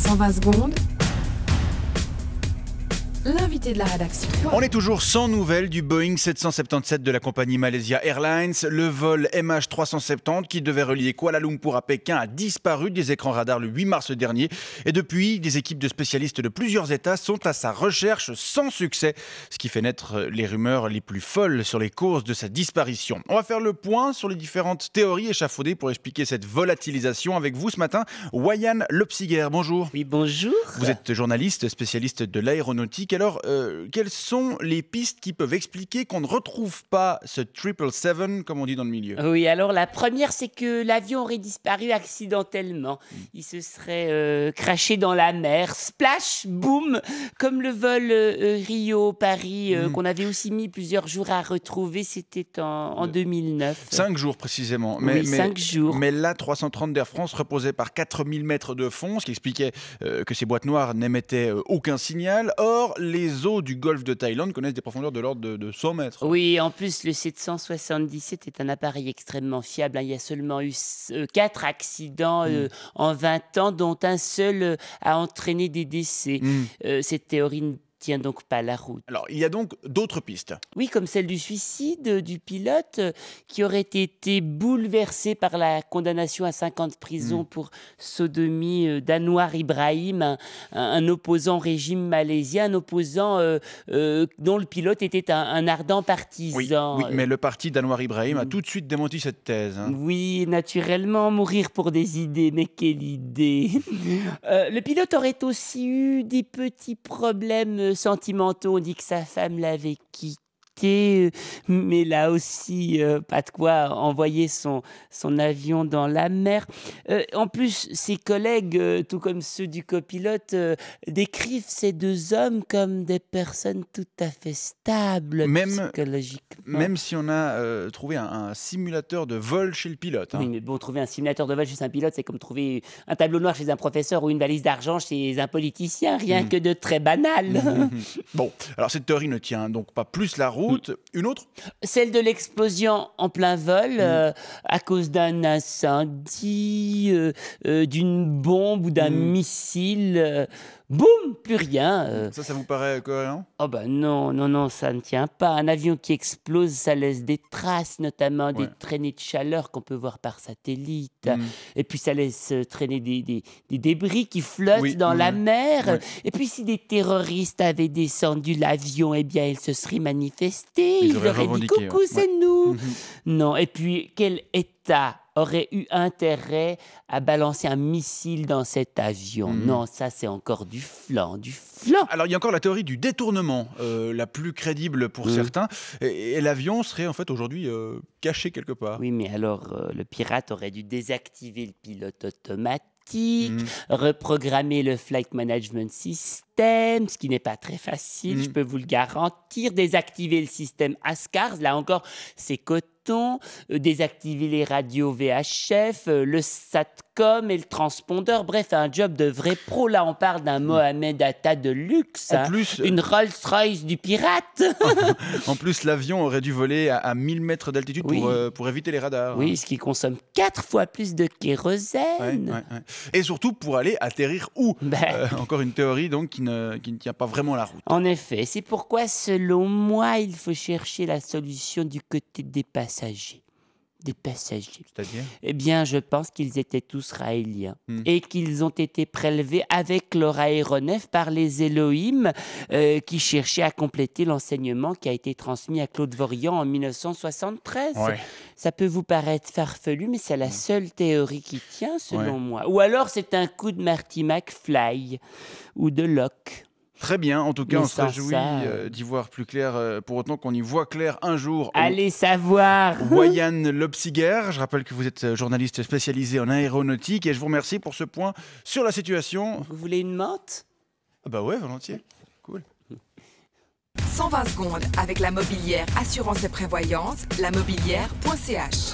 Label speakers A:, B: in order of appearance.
A: 120 secondes, l'invité de la rédaction.
B: On est toujours sans nouvelles du Boeing 777 de la compagnie Malaysia Airlines. Le vol MH370 qui devait relier Kuala Lumpur à Pékin a disparu des écrans radars le 8 mars dernier. Et depuis, des équipes de spécialistes de plusieurs États sont à sa recherche sans succès. Ce qui fait naître les rumeurs les plus folles sur les causes de sa disparition. On va faire le point sur les différentes théories échafaudées pour expliquer cette volatilisation avec vous ce matin. Wayan Lopsiger, bonjour.
C: Oui, bonjour.
B: Vous êtes journaliste, spécialiste de l'aéronautique. Alors, quelles sont les pistes qui peuvent expliquer qu'on ne retrouve pas ce 777, comme on dit dans le milieu?
C: Oui, alors la première, c'est que l'avion aurait disparu accidentellement. Il se serait crashé dans la mer. Splash, boum, comme le vol Rio-Paris, qu'on avait aussi mis plusieurs jours à retrouver. C'était en 2009.
B: 5 jours précisément.
C: Oui, 5 jours.
B: Mais l'A330 d'Air France reposait par 4000 mètres de fond, ce qui expliquait que ces boîtes noires n'émettaient aucun signal. Or, les eaux du golfe de Thaïlande connaissent des profondeurs de l'ordre de 100 mètres.
C: Oui, en plus, le 777 est un appareil extrêmement fiable. Il y a seulement eu 4 accidents en 20 ans, dont un seul a entraîné des décès. Cette théorie ne tient donc pas la route.
B: Alors, il y a donc d'autres pistes.
C: Oui, comme celle du suicide du pilote qui aurait été bouleversé par la condamnation à 5 ans de prison pour sodomie d'Anwar Ibrahim, un opposant au régime malaisien, un opposant dont le pilote était un ardent partisan.
B: Oui, mais le parti d'Anwar Ibrahim a tout de suite démenti cette thèse.
C: Oui, naturellement, mourir pour des idées, mais quelle idée. Le pilote aurait aussi eu des petits problèmes sentimentaux. On dit que sa femme l'avait quitté, mais là aussi, pas de quoi envoyer son avion dans la mer. En plus, ses collègues, tout comme ceux du copilote, décrivent ces deux hommes comme des personnes tout à fait stables psychologiquement.
B: Même si on a trouvé un simulateur de vol chez le pilote.
C: Oui, mais bon, trouver un simulateur de vol chez un pilote, c'est comme trouver un tableau noir chez un professeur ou une valise d'argent chez un politicien, rien que de très banal.
B: Bon, alors cette théorie ne tient donc pas plus la route. Une autre?
C: Celle de l'explosion en plein vol à cause d'un incendie, d'une bombe ou d'un missile. Boum, plus rien.
B: Ça vous paraît cohérent?
C: Oh ben non, ça ne tient pas. Un avion qui explose, ça laisse des traces, notamment des traînées de chaleur qu'on peut voir par satellite. Et puis ça laisse traîner des débris qui flottent dans la mer. Et puis si des terroristes avaient descendu l'avion, eh bien ils se seraient manifestés. Ils auraient dit coucou, c'est nous. Non, et puis quel État aurait eu intérêt à balancer un missile dans cet avion? Non, ça c'est encore du flan.
B: Alors il y a encore la théorie du détournement, la plus crédible pour certains. Et l'avion serait en fait aujourd'hui caché quelque part.
C: Oui, mais alors le pirate aurait dû désactiver le pilote automatique, reprogrammer le Flight Management System, ce qui n'est pas très facile, je peux vous le garantir, désactiver le système ASCAR, là encore c'est coton, désactiver les radios VHF, le SATCOM et le transpondeur, bref, un job de vrai pro. Là, on parle d'un Mohamed Atta de luxe, une Rolls-Royce du pirate.
B: En plus, l'avion aurait dû voler à 1000 mètres d'altitude pour éviter les radars.
C: Oui, ce qui consomme 4 fois plus de kérosène.
B: Et surtout pour aller atterrir où? Encore une théorie donc qui ne tient pas vraiment la route.
C: En effet, c'est pourquoi, selon moi, il faut chercher la solution du côté des passagers.
B: C'est-à-dire?
C: Eh bien, je pense qu'ils étaient tous raéliens et qu'ils ont été prélevés avec leur aéronef par les Elohim qui cherchaient à compléter l'enseignement qui a été transmis à Claude Vorian en 1973. Ça peut vous paraître farfelu, mais c'est la seule théorie qui tient, selon moi. Ou alors, c'est un coup de Marty McFly ou de Locke.
B: Très bien, en tout cas, on se réjouit d'y voir plus clair, pour autant qu'on y voit clair un jour.
C: Allez savoir.
B: Wayan Lopsiger, je rappelle que vous êtes journaliste spécialisé en aéronautique et je vous remercie pour ce point sur la situation.
C: Vous voulez une menthe?
B: Ah bah ouais, volontiers. Cool.
A: 120 secondes avec la mobilière Assurance et Prévoyance, lamobilière.ch.